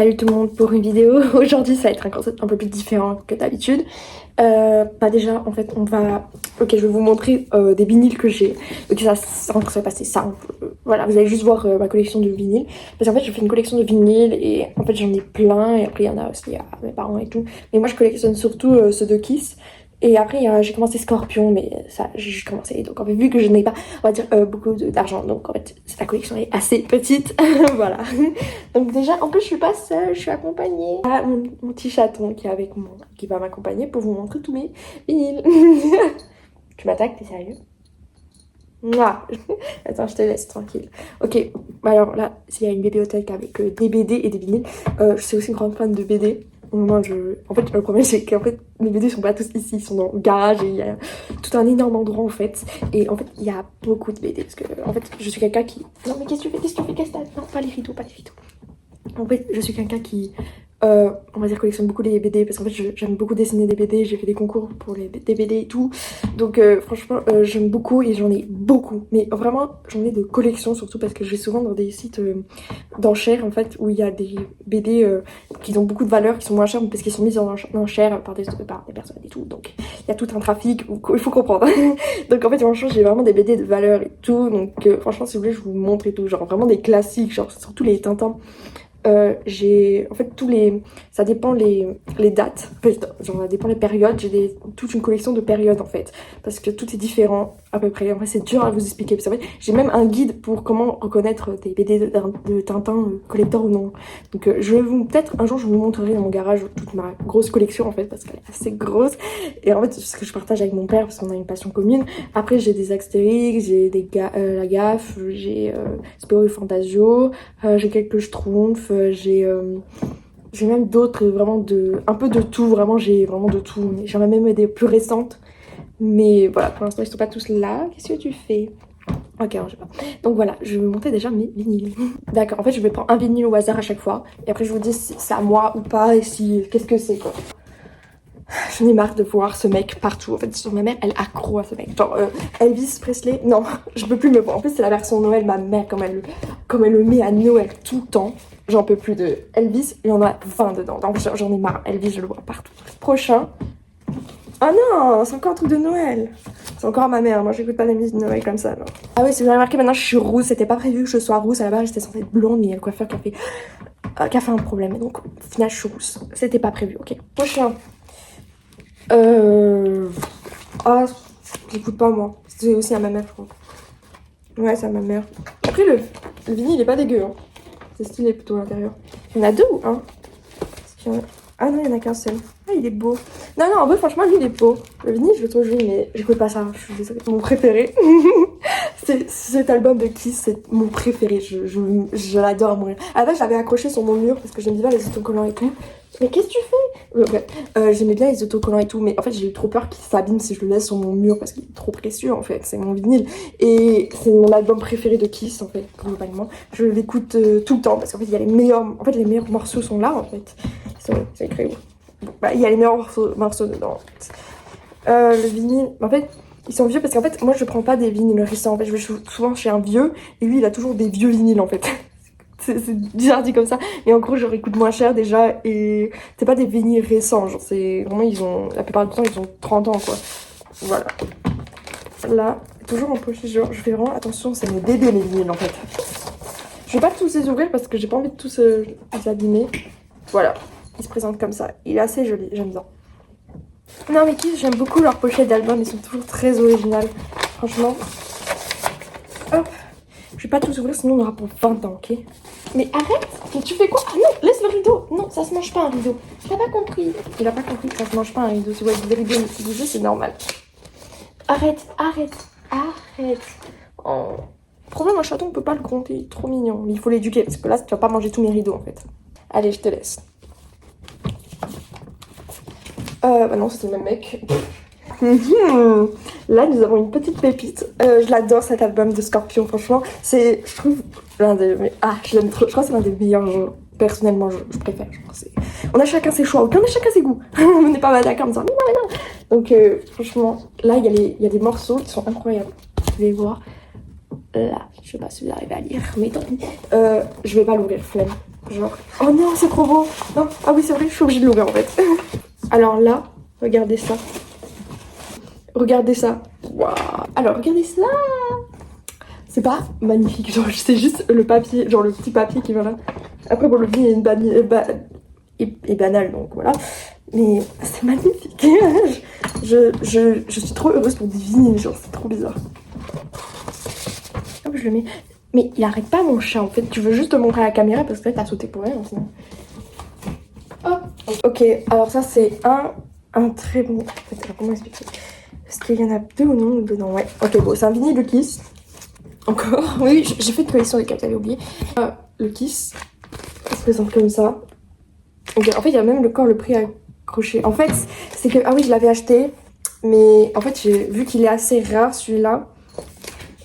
Salut tout le monde pour une vidéo. Aujourd'hui ça va être un concept un peu plus différent que d'habitude. Déjà en fait je vais vous montrer des vinyles que j'ai. Donc ça va passer simple. Voilà, vous allez juste voir ma collection de vinyles. Parce qu'en fait je fais une collection de vinyles et en fait j'en ai plein. Et après il y en a aussi à mes parents et tout. Mais moi je collectionne surtout ceux de Kiss. Et après j'ai commencé Scorpion, mais ça j'ai commencé. Donc en fait vu que je n'ai pas, on va dire, beaucoup d'argent, donc en fait la collection est assez petite. Voilà. Donc déjà en plus je suis pas seule, je suis accompagnée. Ah, mon petit chaton qui est avec moi, qui va m'accompagner pour vous montrer tous mes vinyles. Tu m'attaques, t'es sérieux? Mouah. Attends, je te laisse tranquille. Ok, alors là, s'il y a une bibliothèque avec des BD et des vinyles. Je suis aussi une grande fan de BD. Moi, en fait, le problème, c'est qu'en fait, mes BD sont pas tous ici, ils sont dans le garage et il y a tout un énorme endroit en fait. Et en fait, il y a beaucoup de BD parce que, en fait, je suis quelqu'un qui. Non, mais qu'est-ce que tu fais? Qu'est-ce que tu fais? Qu'est-ce que t'as? Non, pas les rideaux, pas les rideaux. En fait, je suis quelqu'un qui, on va dire, collectionne beaucoup les BD parce qu'en fait, j'aime beaucoup dessiner des BD. J'ai fait des concours pour des BD et tout. Donc, franchement, j'aime beaucoup et j'en ai beaucoup. Mais vraiment, j'en ai de collections surtout parce que je vais souvent dans des sites d'enchères en fait où il y a des BD qui ont beaucoup de valeur, qui sont moins chères parce qu'ils sont mis en enchères par des personnes et tout. Donc, il y a tout un trafic, il faut comprendre. Donc, en fait, franchement, j'ai vraiment des BD de valeur et tout. Donc, franchement, si vous voulez, je vous montre et tout. Genre, vraiment des classiques, genre surtout les Tintins. J'ai en fait ça dépend les dates, genre ça dépend les périodes. J'ai toute une collection de périodes en fait parce que tout est différent à peu près. En vrai c'est dur à vous expliquer parce qu'en fait j'ai même un guide pour comment reconnaître des BD de Tintin collector ou non. Donc je vais peut-être un jour je vous montrerai dans mon garage toute ma grosse collection en fait parce qu'elle est assez grosse et en fait c'est ce que je partage avec mon père parce qu'on a une passion commune. Après j'ai des Astérix, j'ai la Gaffe, j'ai Spirou et Fantasio, j'ai quelques Schtroumpfs. J'ai même d'autres, vraiment un peu de tout, vraiment j'ai vraiment de tout. J'en ai même des plus récentes, mais voilà, pour l'instant ils sont pas tous là. Qu'est-ce que tu fais? Ok, non, je sais pas. Donc voilà, je vais vous montrer déjà mes vinyles. D'accord, en fait je vais prendre un vinyle au hasard à chaque fois, et après je vous dis si c'est à moi ou pas, et si qu'est-ce que c'est quoi. J'en ai marre de voir ce mec partout. En fait, sur ma mère, elle accro à ce mec. Genre, Elvis Presley, non, je peux plus me voir. En plus, c'est la version Noël, ma mère, comme elle le met à Noël tout le temps. J'en peux plus de Elvis, il y en a 20 dedans. Donc, j'en ai marre. Elvis, je le vois partout. Prochain. Ah non, c'est encore un truc de Noël. C'est encore à ma mère. Moi, j'écoute pas la musique de Noël comme ça. Non. Ah oui, si vous avez remarqué, maintenant, je suis rousse. C'était pas prévu que je sois rousse. À la base, j'étais censée être blonde, mais il y a le coiffeur qui a fait un problème. Et donc, au final, je suis rousse. C'était pas prévu, ok. Prochain. Ah, j'écoute pas moi. C'est aussi à ma mère, je crois. Ouais, c'est à ma mère. Après, le vinyle, il est pas dégueu. Hein. C'est stylé plutôt à l'intérieur. Il y en a deux ou un? Ah non, il y en a qu'un seul. Ah, il est beau. Non, non, en vrai, franchement, lui, il est beau. Le vinyle, je le trouve joli, mais j'écoute pas ça. Je suis désolée. Mon préféré. Cet album de Kiss, c'est mon préféré. Je l'adore, moi. À la base, je l'avais accroché sur mon mur parce que j'aime bien les autocollants et tout. Mais qu'est-ce que tu fais? Ouais. J'aimais bien les autocollants et tout, mais en fait j'ai eu trop peur qu'il s'abîme si je le laisse sur mon mur parce qu'il est trop précieux en fait, c'est mon vinyle. Et c'est mon album préféré de Kiss en fait, globalement. Je l'écoute tout le temps parce qu'en fait il y a les meilleurs morceaux sont là en fait. C'est écrit où? Bah, il y a les meilleurs morceaux dedans en fait. Le vinyle, en fait, ils sont vieux parce qu'en fait moi je prends pas des vinyles récents en fait, je vais souvent chez un vieux et lui il a toujours des vieux vinyles en fait. C'est bizarre dit comme ça, mais en gros genre ils coûtent moins cher déjà et c'est pas des vinyles récents, genre c'est vraiment la plupart du temps ils ont 30 ans quoi. Voilà. Là, toujours en pochette, genre je fais vraiment attention, c'est mes bébés les vinyles en fait. Je vais pas tous les ouvrir parce que j'ai pas envie de tous les abîmer. Voilà, ils se présentent comme ça, il est assez joli, j'aime bien. Non mais Kiss, j'aime beaucoup leurs pochettes d'albums, ils sont toujours très originales, franchement. Hop. Je vais pas tous ouvrir sinon on aura pour 20 ans, ok? Mais arrête! Mais tu fais quoi? Ah non, laisse le rideau! Non, ça se mange pas un rideau. Il a pas compris. Il a pas compris que ça se mange pas un rideau. Si vous voyez des rideaux qui bougent, c'est normal. Arrête, arrête, arrête. Oh. Le problème, un chaton, on peut pas le compter. Il est trop mignon. Mais il faut l'éduquer parce que là, tu vas pas manger tous mes rideaux en fait. Allez, je te laisse. Bah non, c'était le même mec. Là, nous avons une petite pépite. Je l'adore cet album de Scorpion, franchement. C'est, je trouve, l'un des. Je l'aime trop. Je crois que c'est l'un des meilleurs jeux. Personnellement, je préfère. On a chacun ses choix, on a chacun ses goûts. On n'est pas mal d'accord en disant non. Donc, franchement, là, il y a des morceaux qui sont incroyables. Vous allez voir. Là, je sais pas si vous arrivez à lire, mais tant pis. Je vais pas l'ouvrir, flemme. Genre, oh non, c'est trop beau. Non, ah oui, c'est vrai, je suis obligée de l'ouvrir en fait. Alors là, regardez ça. Regardez ça. Waouh. Alors, regardez ça. C'est pas magnifique, genre c'est juste le papier, genre le petit papier qui va là. Après bon le vinyle est, est banal donc voilà. Mais c'est magnifique. je suis trop heureuse pour des vinyles, genre c'est trop bizarre. Hop, je le mets. Mais il arrête pas mon chat en fait, tu veux juste te montrer à la caméra parce que là t'as sauté pour rien sinon. Hop. Ok, alors ça c'est un très bon... Attends, comment expliquer? Est-ce qu'il y en a deux ou non dedans? Ouais, ok bon c'est un vinyle de Kiss. Encore, oui, j'ai fait une collection des cartes, j'avais oublié. Le Kiss, il se présente comme ça. Okay, en fait, il y a même le prix accroché. En fait, c'est que, ah oui, je l'avais acheté, mais en fait, j'ai vu qu'il est assez rare celui-là.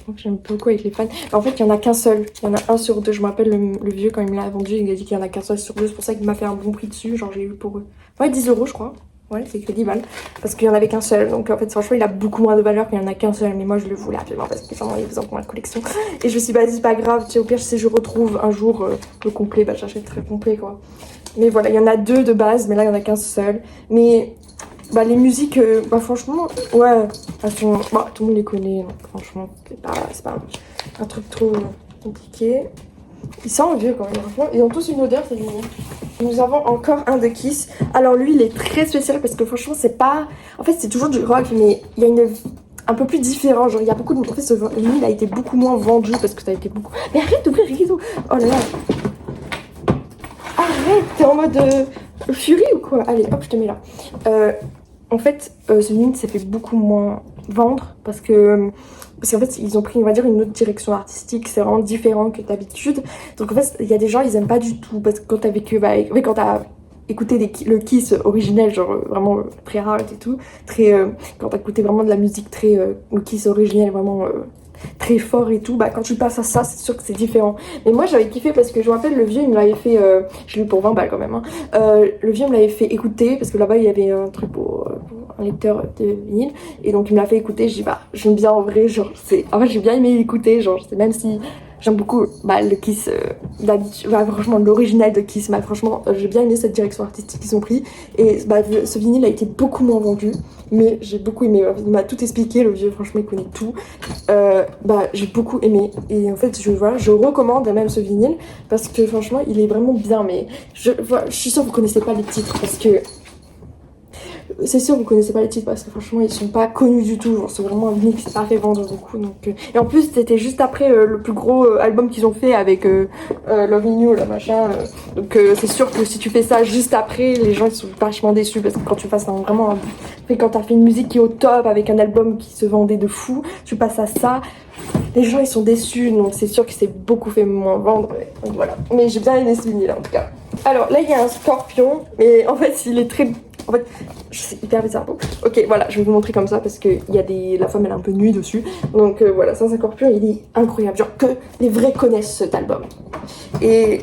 Donc, j'aime beaucoup avec les fans. En fait, il n'y en a qu'un seul. Il y en a un sur deux. Je me rappelle le vieux quand il me l'a vendu, il a dit qu'il y en a qu'un seul sur deux. C'est pour ça qu'il m'a fait un bon prix dessus. Genre, j'ai eu pour ouais, 10 € je crois. Ouais, c'est écrit 10 balles. Parce qu'il y en avait qu'un seul. Donc en fait, franchement, il a beaucoup moins de valeur qu'il y en a qu'un seul. Mais moi, je le voulais absolument parce que vraiment, il faisait pour ma collection. Et je me suis dit, bah, c'est pas grave. Tu sais, au pire, si je retrouve un jour le complet, bah, j'achèterai le complet, quoi. Mais voilà, il y en a deux de base, mais là, il y en a qu'un seul. Mais bah, les musiques, bah, franchement, ouais, elles sont... bah, tout le monde les connaît. Donc, franchement, c'est pas un truc trop compliqué. Ils sentent vieux quand même, franchement. Ils ont tous une odeur, c'est génial. Nous avons encore un de Kiss. Alors lui, il est très spécial parce que franchement, c'est pas... En fait, c'est toujours du rock, mais il y a une... un peu plus différent. Genre, il y a beaucoup de... En fait, ce vinyle, il a été beaucoup moins vendu parce que ça a été beaucoup... Mais arrête d'ouvrir les rideaux. Oh là là. Arrête, t'es en mode... Fury ou quoi? Allez, hop, je te mets là. En fait, ce vinyle s'est fait beaucoup moins vendre parce qu'en fait, ils ont pris, on va dire, une autre direction artistique. C'est vraiment différent que d'habitude. Donc, en fait, il y a des gens, ils aiment pas du tout. Parce que quand t'as vécu, bah, quand t'as écouté le Kiss originel, genre vraiment très hard et tout, très, quand t'as écouté vraiment de la musique très, le Kiss originel, vraiment très fort et tout, bah quand tu passes à ça, c'est sûr que c'est différent. Mais moi, j'avais kiffé parce que je me rappelle, le vieux, il me l'avait fait, je l'ai eu pour 20 balles quand même, hein. Le vieux me l'avait fait écouter parce que là-bas, il y avait un truc pour un lecteur de vinyle. Et donc, il me l'a fait écouter. Je dis, bah, j'aime bien en vrai, genre, en fait, j'ai bien aimé écouter, genre, même si j'aime beaucoup bah, le Kiss d'habitude, bah, franchement, l'original de Kiss, bah, franchement, j'ai bien aimé cette direction artistique qu'ils ont pris. Et bah, ce vinyle a été beaucoup moins vendu, mais j'ai beaucoup aimé. Il m'a tout expliqué, le vieux, franchement, il connaît tout. Bah, j'ai beaucoup aimé. Et en fait, je recommande même ce vinyle parce que franchement, il est vraiment bien. Mais je suis sûre que vous connaissez pas les titres parce que. C'est sûr, vous connaissez pas les titres parce que franchement, ils sont pas connus du tout. Genre, c'est vraiment un vinyle qui s'est pas fait vendre beaucoup. Donc, et en plus, c'était juste après le plus gros album qu'ils ont fait avec Loving You, là, machin. Donc, c'est sûr que si tu fais ça juste après, les gens ils sont vachement déçus parce que quand tu passes vraiment. Quand t'as fait une musique qui est au top avec un album qui se vendait de fou, tu passes à ça. Les gens ils sont déçus, donc c'est sûr que c'est beaucoup fait moins vendre. Donc voilà. Mais j'ai bien aimé ce vinyle en tout cas. Alors là, il y a un scorpion, mais en fait, il est très. En fait, c'est hyper bizarre. Ok, voilà, je vais vous montrer comme ça parce que il y a la femme elle est un peu nue dessus. Donc voilà, c'est un scorpion, il est incroyable. Genre que les vrais connaissent cet album. Et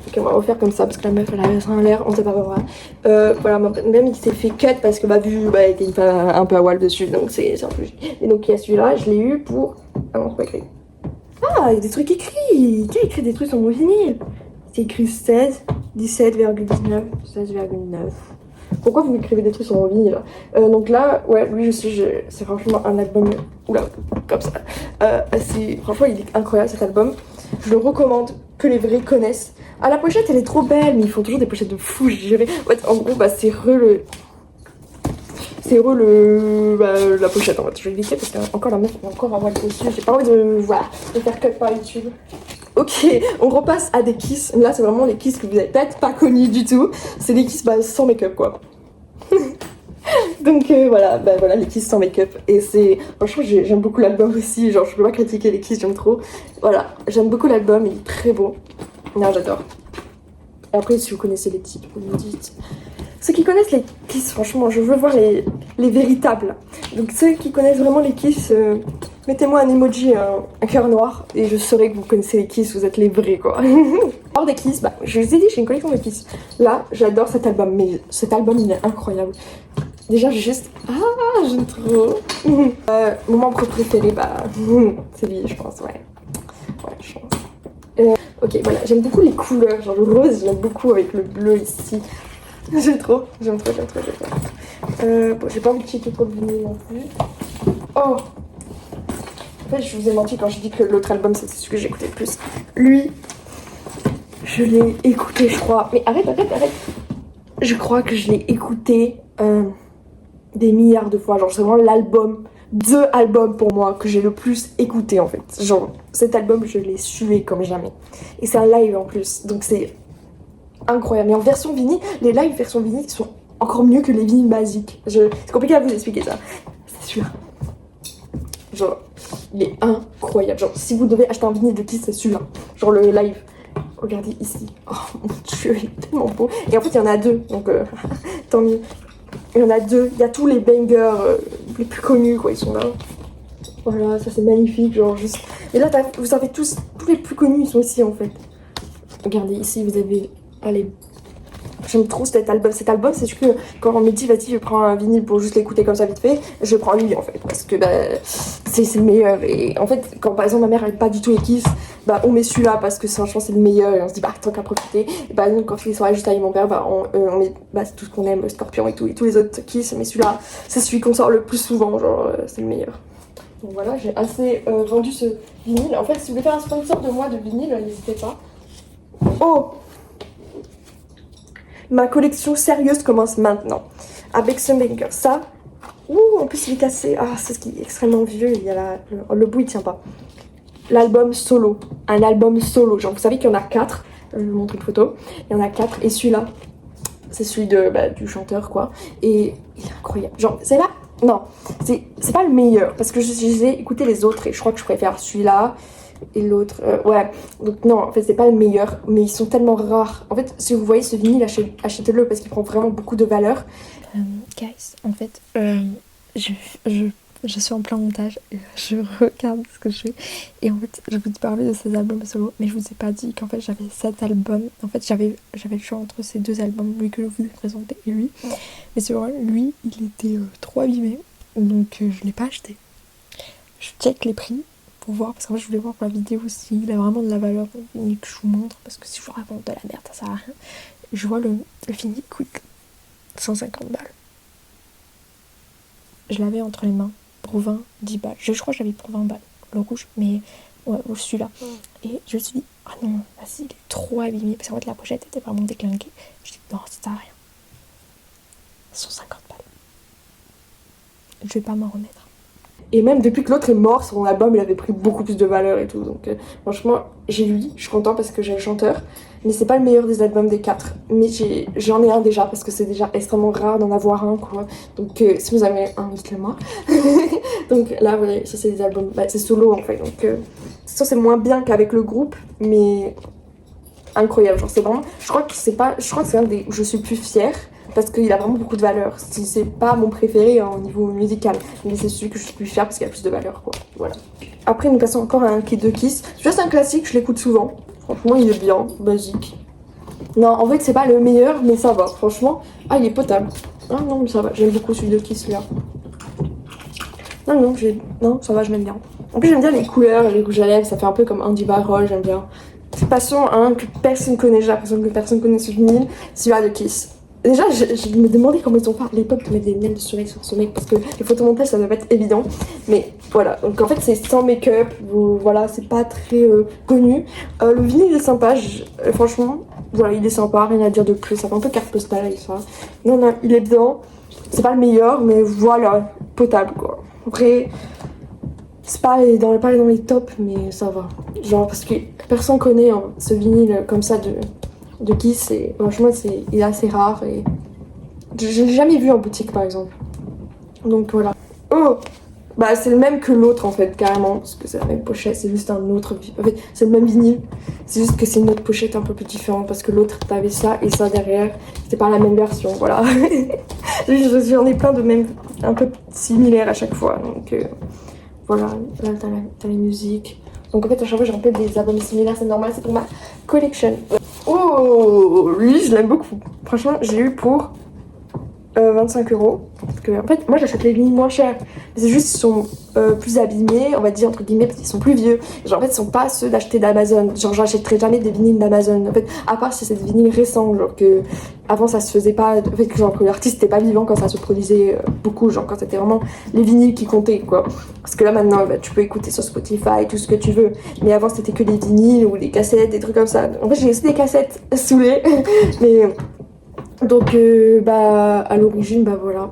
ok, on va refaire comme ça parce que la meuf elle a un l'air, on sait pas pourquoi. Voilà, même il s'est fait cut parce que vu, bah, il était une femme un peu à wall dessus, donc c'est un peu. Et donc il y a celui-là, je l'ai eu pour. Ah non, c'est pas écrit. Ah, il y a des trucs écrits. Qui a écrit des trucs sur mon vinyle? C'est écrit 16, 17,19, 16,9. Pourquoi vous m'écrivez des trucs sur mon vinyle là? Donc là, ouais, lui aussi, c'est franchement un album. Oula, comme ça. Franchement, il est incroyable cet album. Je le recommande, que les vrais connaissent. Ah, la pochette, elle est trop belle, mais ils font toujours des pochettes de fou, je dirais. Ouais, en gros, bah, c'est la pochette en fait. Je vais l'éviter parce qu'encore la meuf est encore à voile dessus. J'ai pas envie de faire cut par YouTube. Ok, on repasse à des Kiss. Là, c'est vraiment les Kiss que vous avez peut-être pas connus du tout. C'est les Kiss sans make-up quoi. Donc voilà, les Kiss sans make-up. Et franchement, j'aime beaucoup l'album aussi. Genre, je peux pas critiquer les Kiss, j'aime trop. Voilà, j'aime beaucoup l'album, il est très beau. Non, j'adore. Et après, si vous connaissez les titres, vous me dites. Ceux qui connaissent les Kiss, franchement, je veux voir les véritables. Donc ceux qui connaissent vraiment les Kiss, mettez-moi un emoji, un cœur noir, et je saurai que vous connaissez les Kiss, vous êtes les vrais, quoi. Hors des Kiss, bah, je vous ai dit, j'ai une collection de Kiss. Là, j'adore cet album, mais cet album, il est incroyable. Déjà, j'ai juste... Ah, j'aime trop. Mon membre préféré, bah, c'est lui, je pense, ouais. Ouais, je pense. Ok, voilà, j'aime beaucoup les couleurs, genre le rose, j'aime beaucoup avec le bleu ici. J'aime trop. Bon, j'ai pas envie de checker trop le vinyle non plus. Oh! En fait, je vous ai menti quand j'ai dit que l'autre album, c'était celui que j'écoutais le plus. Lui, je l'ai écouté, je crois. Mais arrête. Je crois que je l'ai écouté des milliards de fois. Genre, c'est vraiment l'album, deux albums pour moi que j'ai le plus écouté en fait. Genre, cet album, je l'ai sué comme jamais. Et c'est un live en plus, donc c'est incroyable. Mais en version vinyle, les live version vinyle sont encore mieux que les vinyles basiques. C'est compliqué à vous expliquer ça. C'est sûr. Genre, il est incroyable. Genre, si vous devez acheter un vinyle de Kiss, c'est celui-là. Genre, le live. Regardez ici. Oh mon dieu, il est tellement beau. Et en fait, il y en a deux, donc tant mieux. Il y en a deux. Il y a tous les bangers les plus connus, quoi. Ils sont là. Voilà, ça c'est magnifique. Genre, juste. Et là, vous avez tous les plus connus, ils sont ici en fait. Regardez, ici, vous avez. Allez. J'aime trop cet album. Cet album, c'est que quand on me dit, vas-y, je prends un vinyle pour juste l'écouter comme ça vite fait, je prends lui en fait. Parce que bah, c'est le meilleur. Et en fait, quand par exemple ma mère n'aime pas du tout les Kiss, bah on met celui-là parce que franchement c'est le meilleur. Et on se dit, bah tant qu'à profiter. Et bah nous, quand je fais les soirées juste avec mon père, bah on met bah, c'est tout ce qu'on aime, Scorpion et tout. Et tous les autres Kiss, mais celui-là, c'est celui qu'on sort le plus souvent. Genre, c'est le meilleur. Donc voilà, j'ai assez vendu ce vinyle. En fait, si vous voulez faire un sponsor de moi de vinyle, n'hésitez pas. Oh! Ma collection sérieuse commence maintenant. Avec ce banger. Ça, en plus il est cassé. Ah, c'est ce qui est extrêmement vieux. Il y a le bout il tient pas. L'album solo. Un album solo. Genre, vous savez qu'il y en a 4. Je vais vous montrer une photo. Il y en a 4. Et celui-là, c'est celui du chanteur, quoi. Et il est incroyable. Genre, c'est là. Non, c'est pas le meilleur. Parce que j'ai écouté les autres et je crois que je préfère celui-là. Et l'autre, ouais, donc non, en fait c'est pas le meilleur, mais ils sont tellement rares. En fait, si vous voyez ce vinyle, achetez-le parce qu'il prend vraiment beaucoup de valeur. Guys, en fait, je suis en plein montage et je regarde ce que je fais. Et en fait, je vous parlais de ces albums solo, mais je vous ai pas dit qu'en fait j'avais 7 albums. En fait, j'avais le choix entre ces deux albums, lui que je vous ai présenté et lui. Mais c'est vrai, lui, il était trop abîmé, donc je l'ai pas acheté. Je check les prix pour voir, parce qu'en fait je voulais voir pour la vidéo s'il a vraiment de la valeur que je vous montre, parce que si je vous raconte de la merde ça sert à rien. Je vois le fini coûte 150 balles. Je l'avais entre les mains pour 10 balles. Je crois que j'avais pour 20 balles le rouge, mais ouais, celui-là. Et je me suis dit, ah non, vas-y, il est trop abîmé, parce qu'en fait la pochette était vraiment déclinquée. Je dis, non, ça sert à rien. 150 balles. Je vais pas m'en remettre. Et même depuis que l'autre est mort, son album il avait pris beaucoup plus de valeur et tout. Donc franchement, j'ai lui, je suis contente parce que j'ai le chanteur. Mais c'est pas le meilleur des albums des 4. Mais j'en ai un déjà parce que c'est déjà extrêmement rare d'en avoir un, quoi. Donc si vous avez un, dites-le moi. Donc là, voilà, ça c'est des albums, c'est solo en fait. Donc ça c'est moins bien qu'avec le groupe, mais incroyable. Genre c'est vraiment, je crois que c'est un des où je suis plus fière. Parce qu'il a vraiment beaucoup de valeur. C'est pas mon préféré au niveau musical, mais c'est celui que je suis plus fière parce qu'il a plus de valeur, quoi. Voilà. Après, nous passons encore à un kit de Kiss. Celui-là, c'est un classique, je l'écoute souvent. Franchement, il est bien, basique. Non, en fait, c'est pas le meilleur, mais ça va, franchement. Ah, il est potable. Ah non, mais ça va, j'aime beaucoup celui de Kiss, là. Non, ça va, je l'aime bien. En plus, j'aime bien les couleurs, les rouges à lèvres, ça fait un peu comme Andy Warhol, j'aime bien. C'est passion, que personne connaît, j'ai l'impression que personne connaît ce vinyle, celui-là de Kiss. Déjà, je me demandais comment ils ont fait à l'époque de mettre des lunettes de soleil sur ce mec parce que les photomontages ça doit pas être évident. Mais voilà, donc en fait c'est sans make-up, voilà, c'est pas très connu. Le vinyle est sympa, franchement, voilà, il est sympa, rien à dire de plus. Ça fait un peu carte postale avec ça. Non, il est bien, c'est pas le meilleur, mais voilà, potable quoi. Après, c'est pas dans les tops, mais ça va. Genre, parce que personne connaît hein, ce vinyle comme ça de Kiss, et franchement il est assez rare et je l'ai jamais vu en boutique par exemple, donc voilà. Oh bah c'est le même que l'autre en fait carrément parce que c'est la même pochette, c'est juste un autre, en fait c'est le même vinyle, c'est juste que c'est une autre pochette un peu plus différente parce que l'autre t'avais ça et ça derrière, c'était pas la même version, voilà. J'en ai plein de même un peu similaires à chaque fois, donc voilà, là t'as les musiques. Donc en fait à chaque fois je rappelle des albums similaires, c'est normal, c'est pour ma collection. Oh, lui je l'aime beaucoup. Franchement, j'ai eu pour 25 €. Parce que en fait, moi j'achète les vinyles moins chers. Mais c'est juste qu'ils sont plus abîmés, on va dire entre guillemets, parce qu'ils sont plus vieux. Genre en fait, ils sont pas ceux d'acheter d'Amazon. Genre j'achèterai jamais des vinyles d'Amazon. En fait, à part si c'est des vinyles récents, genre que avant ça se faisait pas. En fait, genre que l'artiste était pas vivant quand ça se produisait beaucoup, genre quand c'était vraiment les vinyles qui comptaient quoi. Parce que là maintenant, bah, tu peux écouter sur Spotify, tout ce que tu veux. Mais avant c'était que les vinyles ou les cassettes, des trucs comme ça. En fait, j'ai aussi des cassettes saoulées, mais. Donc, bah, à l'origine, bah voilà.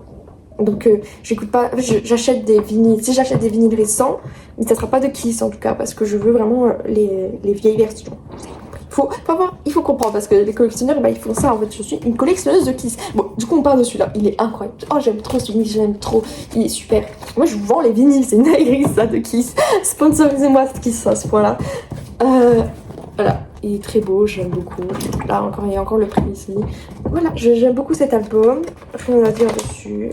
Donc, j'écoute pas. J'achète des vinyles. Si j'achète des vinyles récents, mais ça sera pas de Kiss en tout cas, parce que je veux vraiment les vieilles versions. Il faut comprendre, parce que les collectionneurs, bah, ils font ça. En fait, je suis une collectionneuse de Kiss. Bon, du coup, on parle de celui-là. Il est incroyable. Oh, j'aime trop ce vinyle, j'aime trop. Il est super. Moi, je vends les vinyles. C'est une dinguerie, ça, de Kiss. Sponsorisez-moi de Kiss à ce point-là. Voilà, il est très beau, j'aime beaucoup. Là encore, il y a encore le prix ici. Voilà, j'aime beaucoup cet album. Rien à dire dessus.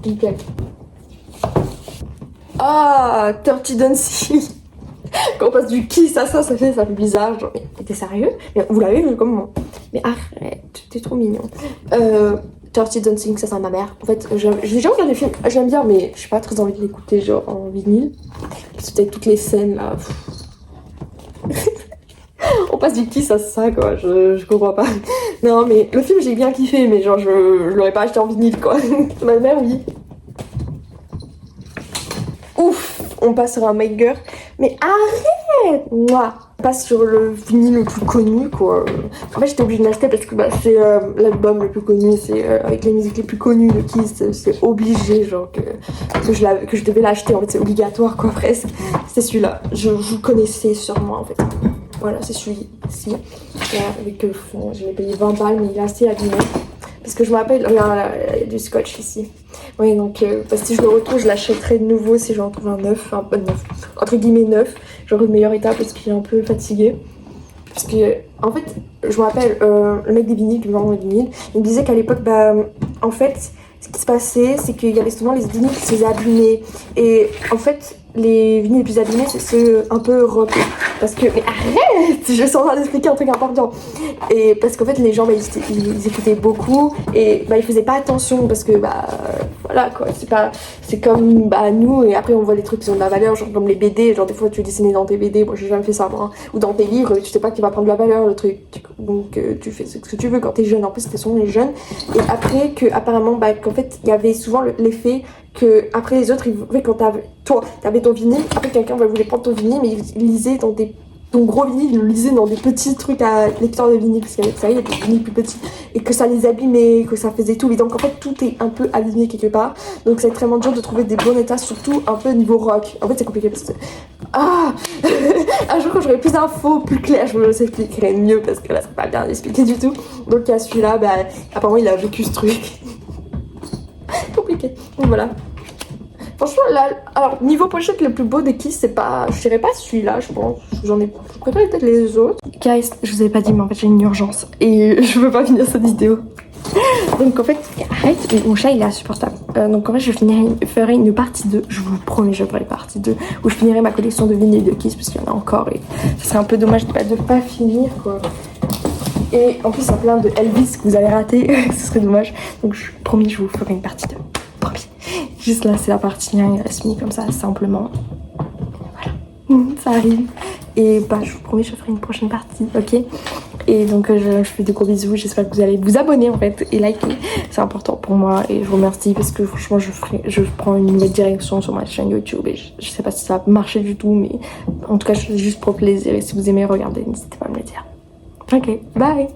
Nickel. Ah, Dirty Dancing. Quand on passe du Kiss à ça fait bizarre. Genre, mais t'es sérieux? Mais vous l'avez vu comment? Mais arrête, t'es trop mignon. Dirty Dancing, ça c'est ma mère. En fait, j'ai déjà regardé le film, j'aime bien, mais j'ai pas très envie de l'écouter genre en vinyle. Parce que toutes les scènes là. On passe du Kiss à ça quoi, je comprends pas. Non mais le film j'ai bien kiffé, mais genre je l'aurais pas acheté en vinyle quoi. Ma mère oui. Ouf, on passe sur un Maker. Mais arrête moi. On passe sur le vinyle le plus connu quoi. En fait j'étais obligée de l'acheter parce que bah, c'est l'album le plus connu, c'est avec les musiques les plus connues de Kiss, c'est obligé genre que je devais l'acheter en fait, c'est obligatoire quoi presque. C'est celui-là, vous connaissez sûrement en fait. Voilà, c'est celui-ci. Avec je l'ai payé 20 balles, mais il est assez abîmé. Parce que je me rappelle, regarde, il y a du scotch ici. Oui, donc si je le retrouve, je l'achèterai de nouveau si j'en trouve un neuf. Enfin, pas neuf, entre guillemets neuf. Genre de meilleur état parce qu'il est un peu fatigué. Parce que, en fait, je me rappelle, le mec des vinyles qui me vend les vinyles, il me disait qu'à l'époque, bah, en fait, ce qui se passait, c'est qu'il y avait souvent les vinyles qui se faisaient abîmer. Et en fait, les vinyles les plus abîmés, c'est ceux un peu rock. Parce que, mais arrête, je suis en train d'expliquer un truc important. Et parce qu'en fait, les gens, bah, ils écoutaient beaucoup et bah, ils faisaient pas attention parce que, bah, voilà quoi, c'est comme bah, nous, et après on voit des trucs qui ont de la valeur, genre comme les BD, genre des fois tu dessines dans tes BD, moi j'ai jamais fait ça moi, hein. Ou dans tes livres, tu sais pas qu'il va prendre de la valeur le truc, donc tu fais ce que tu veux quand t'es jeune, en plus c'était souvent les jeunes. Et après que apparemment, bah, qu'en fait il y avait souvent l'effet que après les autres, quand t'avais ton vinyle, après quelqu'un voulait prendre ton vinyle, mais il lisait dans ton gros vinyle, il le lisait dans des petits trucs à lecteur de vinyle, parce qu'il y a des vinyles plus petits, et que ça les abîmait, que ça faisait tout, et donc en fait tout est un peu abîmé quelque part, donc c'est extrêmement dur de trouver des bons états, surtout un peu niveau rock. En fait c'est compliqué parce que un jour quand j'aurai plus d'infos plus claires, je vous expliquerai mieux, parce que là c'est pas bien expliqué du tout. Donc il y a celui-là, bah apparemment il a vécu ce truc. Compliqué, donc voilà. Franchement, là, alors niveau pochette, le plus beau des Kiss, c'est pas, je dirais pas celui-là, je pense. Je préfère peut-être les autres. Guys, je vous avais pas dit, mais en fait, j'ai une urgence et je veux pas finir cette vidéo. Donc en fait, arrête, mon chat il est insupportable. Donc en fait, je ferai une partie 2, je vous promets, je ferai une partie 2 où je finirai ma collection de vinyles de Kiss parce qu'il y en a encore et ce serait un peu dommage de pas finir quoi. Et en plus, il y a plein de Elvis que vous avez raté, ce serait dommage. Donc je promis, je vous ferai une partie 2. Promis. Juste là, c'est la partie 1, il reste mis comme ça, simplement. Voilà, ça arrive. Et bah, je vous promets, je ferai une prochaine partie, ok? Et donc, je fais de gros bisous. J'espère que vous allez vous abonner en fait et liker. C'est important pour moi et je vous remercie parce que franchement, je prends une nouvelle direction sur ma chaîne YouTube et je sais pas si ça va marcher du tout, mais en tout cas, je fais juste pour plaisir. Et si vous aimez regarder, n'hésitez pas à me le dire. Ok, bye!